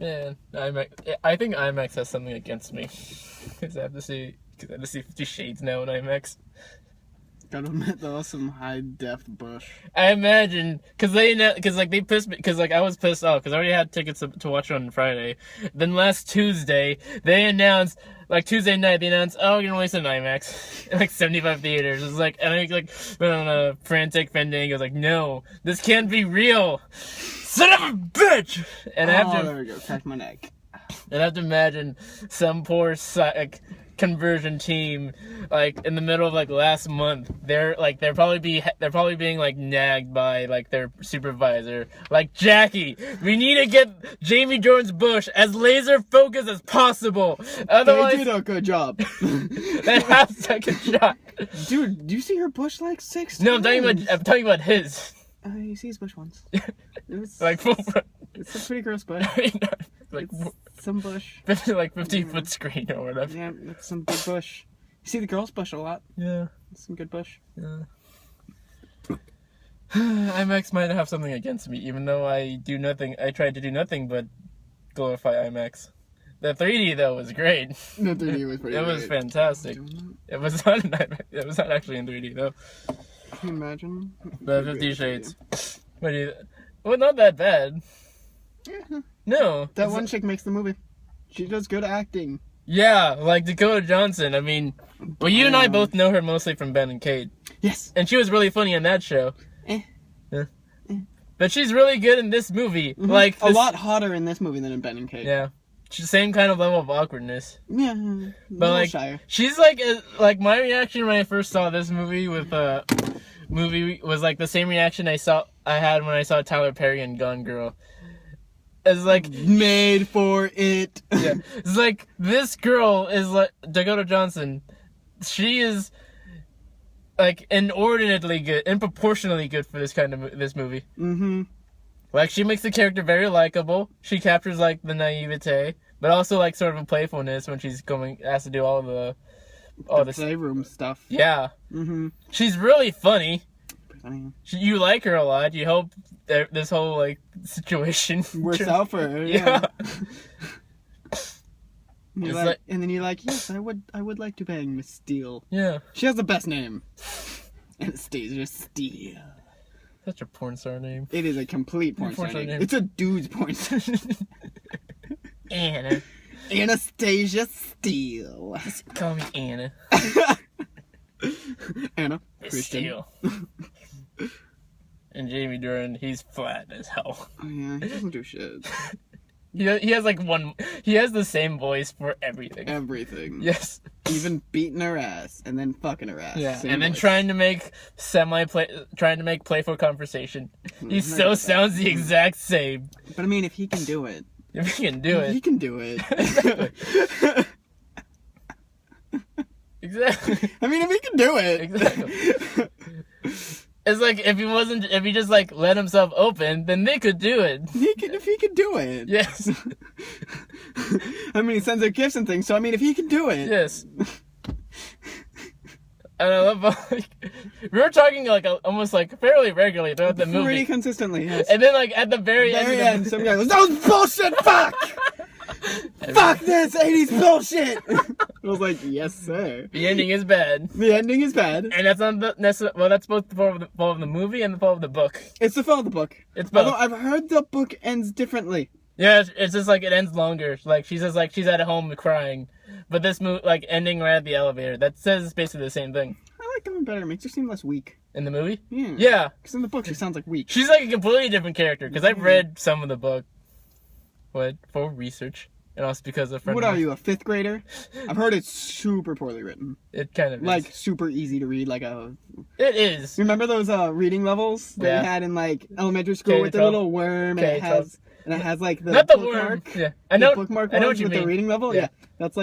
Man, IMAX. I think IMAX has something against me. Because I have to see 50 Shades now in IMAX. Gotta admit, though, some high def bush. I imagine, because they pissed me, because I was pissed off, because I already had tickets to watch it on Friday. Then last Tuesday, they announced, Tuesday night, they announced, oh, we're gonna release an IMAX. In 75 theaters. It was and I went on a frantic Fandango. I was like, no, this can't be real. Son of a bitch! And I have to, there we go, crack my neck. And I have to imagine some poor, conversion team in the middle of last month they're probably being nagged by their supervisor, Jackie, we need to get Jamie Jordan's bush as laser focused as possible, otherwise they did a good job. They have second shot. Dude, do you see her bush 6 No, times? I'm talking about his. You see his bush once. It's full front. It's a pretty gross bush. Some bush. 50-foot screen or whatever. Yeah, it's some big bush. You see the girl's bush a lot. Yeah. It's some good bush. Yeah. IMAX might have something against me, even though I tried to do nothing but glorify IMAX. The 3D though was great. The 3D was pretty It was fantastic. It was not in IMAX. It was not actually in 3D though. Can you imagine? The 50 Shades. Well, not that bad. Yeah. No. That one chick makes the movie. She does good acting. Yeah, Dakota Johnson. I mean, well, you and I both know her mostly from Ben and Kate. Yes. And she was really funny in that show. But she's really good in this movie. Mm-hmm. A lot hotter in this movie than in Ben and Kate. Yeah. Same kind of level of awkwardness. Yeah. But she's my reaction when I first saw this movie was the same reaction I had when I saw Tyler Perry in Gone Girl. It's made for it. Yeah. It's this girl is Dakota Johnson. She is inordinately good, proportionally good for this movie. Mm-hmm. She makes the character very likable. She captures the naivete, but also sort of a playfulness when she's has to do all the playroom stuff. Yeah. Mm-hmm. She's really funny. Funny. You like her a lot. You hope that this whole situation works out for her. Yeah. And then you're like, yes, I would like to bang Miss Steele. Yeah. She has the best name. Anastasia Steele. Such a porn star name. It is a complete porn star name. It's a dude's porn star Anna. Anastasia Steele. Just call me Anna. Anna. Christian. Steele. And Jamie Dornan, he's flat as hell. Oh yeah, he doesn't do shit. He has he has the same voice for everything. Everything. Yes. Even beating her ass and then fucking her ass. Yeah. Same and then voice. trying to make playful conversation. He so sounds the exact same. But I mean, if he can do it. If he can do it. He can do it. Exactly. I mean, if he can do it. Exactly. It's if he just let himself open, then they could do it. If he could do it. Yes. I mean, he sends her gifts and things, so I mean, if he can do it. Yes. And I love we were talking almost fairly regularly throughout the movie. Pretty consistently, yes. And then at the very end, some guy goes, "That was bullshit, fuck! Fuck this 80s bullshit!" I was like, yes, sir. The ending is bad. The ending is bad. And that's not that's both the fall of the movie and the fall of the book. It's the fall of the book. It's both. Although I've heard the book ends differently. Yeah, it's just it ends longer. She says she's at home crying. But this movie, ending right at the elevator, that says it's basically the same thing. I like that one better. It makes her seem less weak. In the movie? Yeah. Yeah. Because in the book, she sounds weak. She's a completely different character. Because I've read some of the book. For research. And also because of What are you, a 5th grader? I've heard it's super poorly written. It kind of is. Super easy to read. It is. Remember those reading levels that you had in elementary school with the little worm and it has the not the bookmark? worm. Yeah. I know bookmark what you with mean. The reading level? Yeah. That's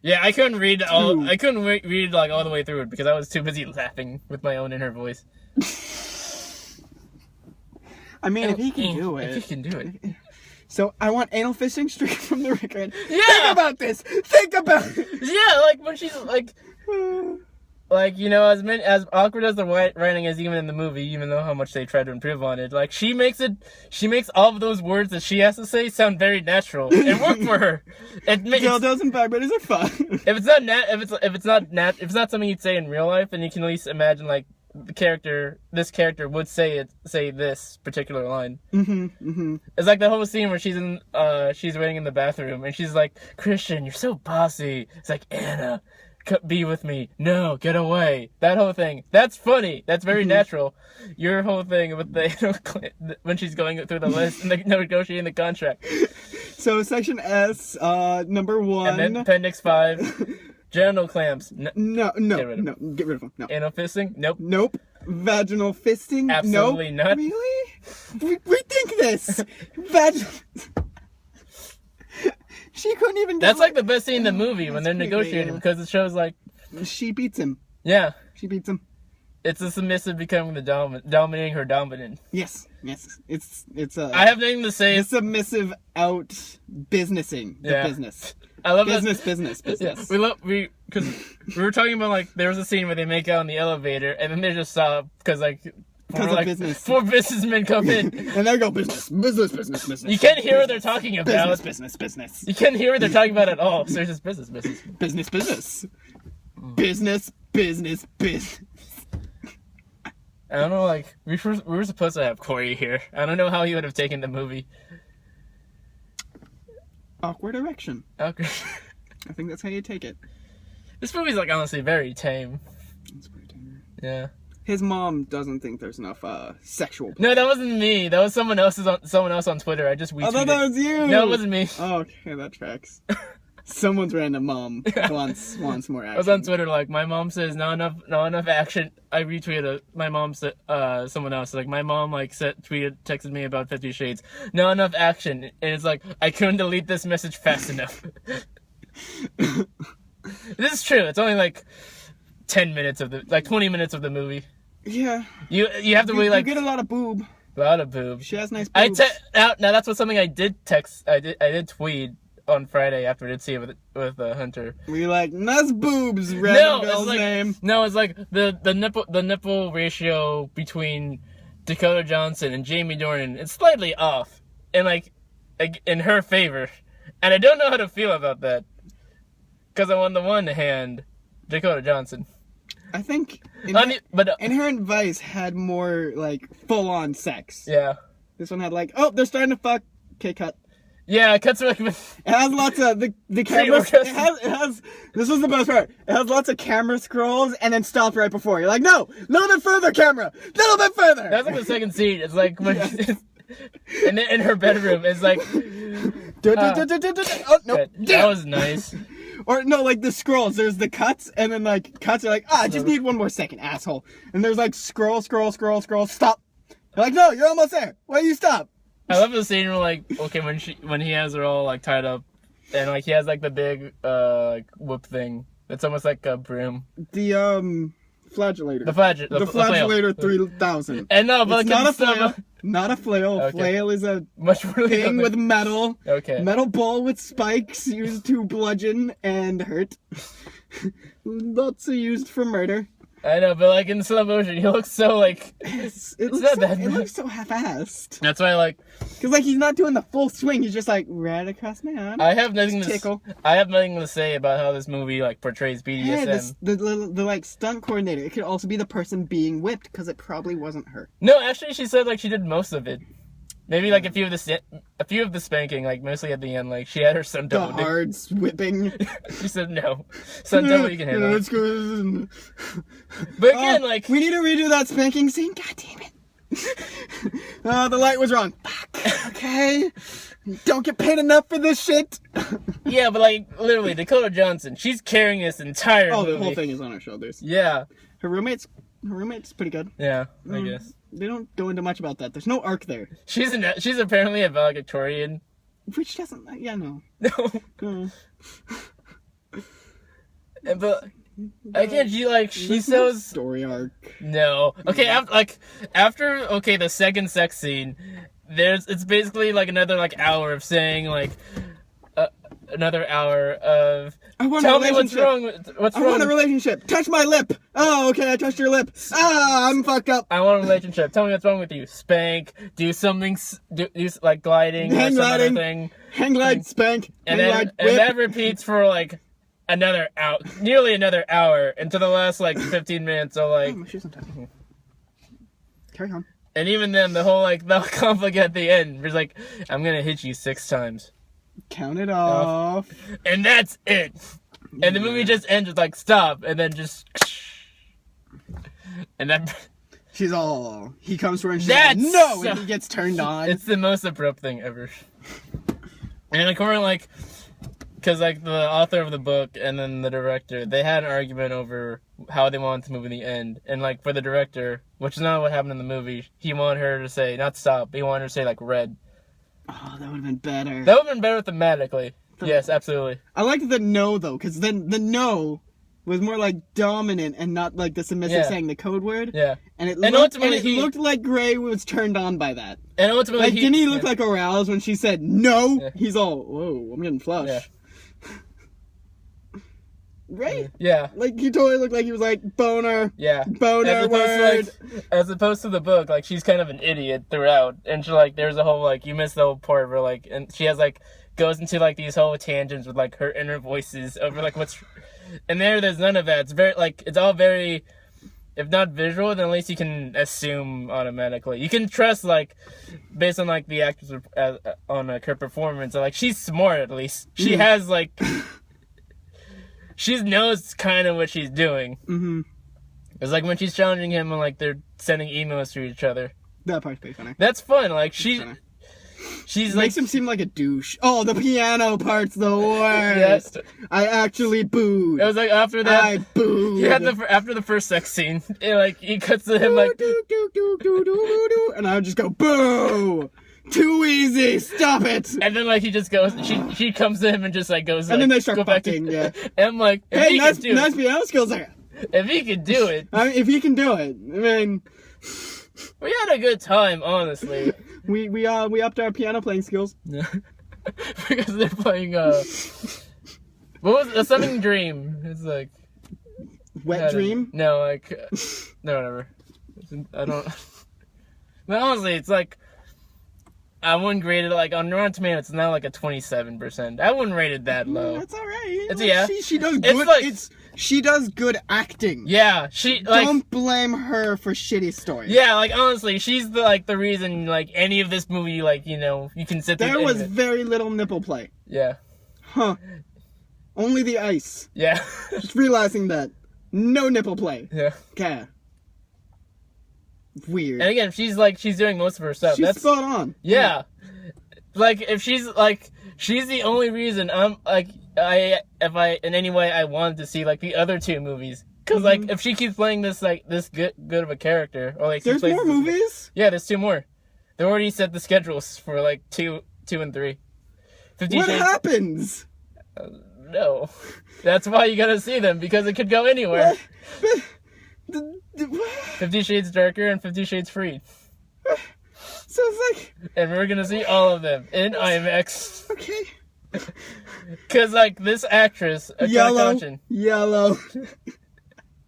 Yeah, I couldn't read I couldn't read all the way through it because I was too busy laughing with my own inner voice. I mean, if he can do it. If he can do it. So I want anal fisting straight from the record. Yeah! Think about this! Think about it! Yeah, when she's like, you know, as awkward as the writing is, even in the movie, even though how much they try to improve on it, like she makes all of those words that she has to say sound very natural and work for her. Dildos and vibrators are fun. If it's not something you'd say in real life, then you can at least imagine like this character would say this particular line. It's like the whole scene where she's waiting in the bathroom and she's like, Christian, you're so bossy. It's like, Anna, be with me. No, get away. That whole thing. That's funny. That's very natural. Your whole thing with the when she's going through the list and negotiating the contract. So section S, number 1. And then appendix 5. Genital clamps. No. Get rid of them. No. Anal fisting? Nope. Vaginal fisting? Absolutely not. Really? Rethink this. Vaginal. She couldn't even. That's like the best scene in the movie when they're negotiating because it shows like she beats him. Yeah, she beats him. It's a submissive becoming the dominating her dominant. Yes. It's a. I have nothing to say. The submissive out businessing the business. I love business. Yeah. Because we were talking about like there was a scene where they make out in the elevator and then they just stop because like. Business. 4 businessmen come in. And they go business. You can't hear what they're talking about. Business. You can't hear what they're talking about at all. So it's just business. Business. I don't know, like, we were supposed to have Corey here. I don't know how he would have taken the movie. Awkward erection. Okay. I think that's how you take it. This movie's, like, honestly very tame. It's pretty tame. Yeah. His mom doesn't think there's enough sexual. No, that wasn't me. That was someone else on Twitter. I just retweeted. I thought that was you. No, it wasn't me. Oh, okay, that tracks. Someone's random mom wants more action. I was on Twitter like, my mom says not enough action. I retweeted my mom said someone else like my mom like texted me about 50 Shades. Not enough action, and it's like I couldn't delete this message fast enough. This is true. It's only like 20 minutes of the movie. Yeah. You have to wait like you get a lot of boob. A lot of boob. She has nice boobs. Now that's something I did text. I did tweet on Friday after I did see it with Hunter. Were you like nice boobs? Bill's name. No, it's like the nipple ratio between Dakota Johnson and Jamie Dornan. It's slightly off, and like in her favor, and I don't know how to feel about that. Because on the one hand, Dakota Johnson. I think Inherent Vice had more like full-on sex. Yeah. This one had like, oh, they're starting to fuck. Okay, cut. Yeah, it cuts like. It has lots of the cameras. It has. This was the best part. It has lots of camera scrolls and then stops right before. You're like, no, a little bit further, camera, a little bit further. That's like the second scene. It's like when, and then in her bedroom, it's like. Oh no, that was nice. Or no, like the scrolls. There's the cuts, and then like cuts are like, I just need one more second, asshole. And there's like scroll, stop. They're like, no, you're almost there. Why you stop? I love the scene where like, okay, when he has her all like tied up, and like he has like the big like whoop thing. It's almost like a broom. The flagellator. The flagellator 3000. And no, but it's like not a flail. Not a flail. Okay. Flail is a much thing with metal. Okay. Metal ball with spikes used to bludgeon and hurt. Lots of used for murder. I know, but like in slow motion, he looks so like it looks so half-assed. That's why I like, because like he's not doing the full swing. He's just like right across my arm. I have nothing to say about how this movie like portrays BDSM. Yeah, the like stunt coordinator. It could also be the person being whipped because it probably wasn't her. No, actually, she said like she did most of it. Maybe like a few of the spanking, like mostly at the end, like she had her son double. The hard whipping. She said no, son double you can handle. Let's go. But again, like we need to redo that spanking scene. God damn it! The light was wrong. Fuck. Okay. Don't get paid enough for this shit. Yeah, but like literally, Dakota Johnson, she's carrying this entire movie. The whole thing is on her shoulders. Yeah. Her roommate's pretty good. Yeah, I guess. They don't go into much about that. There's no arc there. She's apparently a valedictorian. Which doesn't... Yeah, no. No. But... Again, she shows... Story arc. No. Okay, after the second sex scene, it's basically like another like hour of saying like... another hour of I want tell a me what's relationship. wrong. What's I wrong? want a relationship. Touch my lip. Oh, okay, I touched your lip. Ah, I'm fucked up. I want a relationship. Tell me what's wrong with you. Spank. Do something. Do like gliding or Hang some other gliding. thing. Hang glide, spank, And hang then glide, and whip. that repeats for like another hour, nearly another hour, into the last like 15 minutes. So Oh, like, my shoes untied. Carry on. and even then, the whole conflict at the end was like, I'm gonna hit you 6 times, Count it off. and that's it. And the movie just ends with like stop, and then just, and then She's all. He comes to her and she's That's like, no, so- and he gets turned on. it's the most abrupt thing ever. And according like, because like the author of the book and then the director, they had an argument over how they wanted to move in the end. And like for the director, which is not what happened in the movie, he wanted her to say not stop. He wanted her to say like red. Oh, that would have been better. That would have been better thematically. Yes, absolutely. I liked the no though, because then the no was more like dominant and not like the submissive Yeah. saying the code word. Yeah. And it And looked, ultimately and it looked like Gray was turned on by that. And ultimately, Like, didn't he look yeah. like aroused when she said no? Yeah. He's all, whoa, I'm getting flushed. Yeah. Right? Yeah. Like, he totally looked like he was like, boner, Yeah. boner word. As opposed to the book, like she's kind of an idiot throughout, and she like there's a whole like you missed the whole part where like and she has like goes into like these whole tangents with like her inner voices over like what's, and there's none of that. It's very like it's all very, if not visual, then at least you can assume automatically. You can trust like based on like the actress on like her performance. Like she's smart at least. She has like. She knows kind of what she's doing. Mm-hmm. It's like when she's challenging him and like they're sending emails to each other. That part's pretty funny. That's fun. Like Funny. she's It like makes him seem like a douche. Oh, the piano part's the worst. Yes. I actually booed. It was like after that. I booed. He had after the first sex scene. Like he cuts to him like. do, do, do, do, do, do, do, and I would just go, boo! Too easy, stop it! And then like he just goes. She comes to him and just like goes. And then like, they start go back to- fucking, yeah. And I'm like, if Hey, he nice, can do nice it, piano skills there. if he could do it, I mean, if he can do it, I mean, we had a good time, honestly. we upped our piano playing skills. Because they're playing what was a Summoning Dream? It's like Wet Dream? No, like no, whatever. I don't. But honestly, it's like I wouldn't grade it like on Rotten Tomatoes. It's now like a 27%. I wouldn't rate it that low. That's alright. It's- yeah. She does It's good. like- She does good acting. Yeah, she like. Don't blame her for shitty stories. Yeah, like honestly, she's the reason like any of this movie like you can sit through. There any was of it. very little nipple play. Yeah, Huh. Only the ice. yeah, Just realizing that. No nipple play. yeah. Okay. Weird. And again, she's doing most of her stuff. She's That's spot on. yeah. Like if she's the only reason I'm like if I in any way I wanted to see like the other 2 movies. Cause like if she keeps playing this good of a character or like she There's plays more this- movies? Yeah, there's 2 more. They already set the schedules for like 2 and 3. 50 What Shades. happens? No, that's why you gotta see them because it could go anywhere. What? 50 Shades Darker and 50 Shades Free, So it's like, and we're gonna see all of them in IMAX. okay. Cause like this actress, Yellow. Caution, Yellow.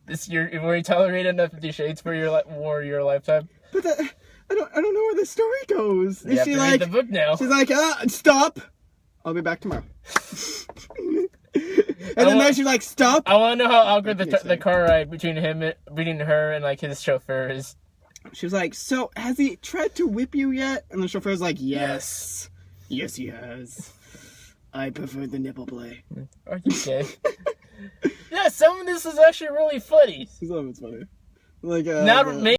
this were you tolerated enough 50 Shades for your lifetime? But I don't know where the story goes. You Is have she to like, read the book now. she's like, stop. I'll be back tomorrow. And then she's like, stop. I want to know how awkward Okay, the car ride between her and like his chauffeur is. She was like, so has he tried to whip you yet? And the chauffeur's like, yes. Yes, he has. I prefer the nipple play. Are you gay? Yeah, some of this is actually really funny. Some of it's funny. Like, Not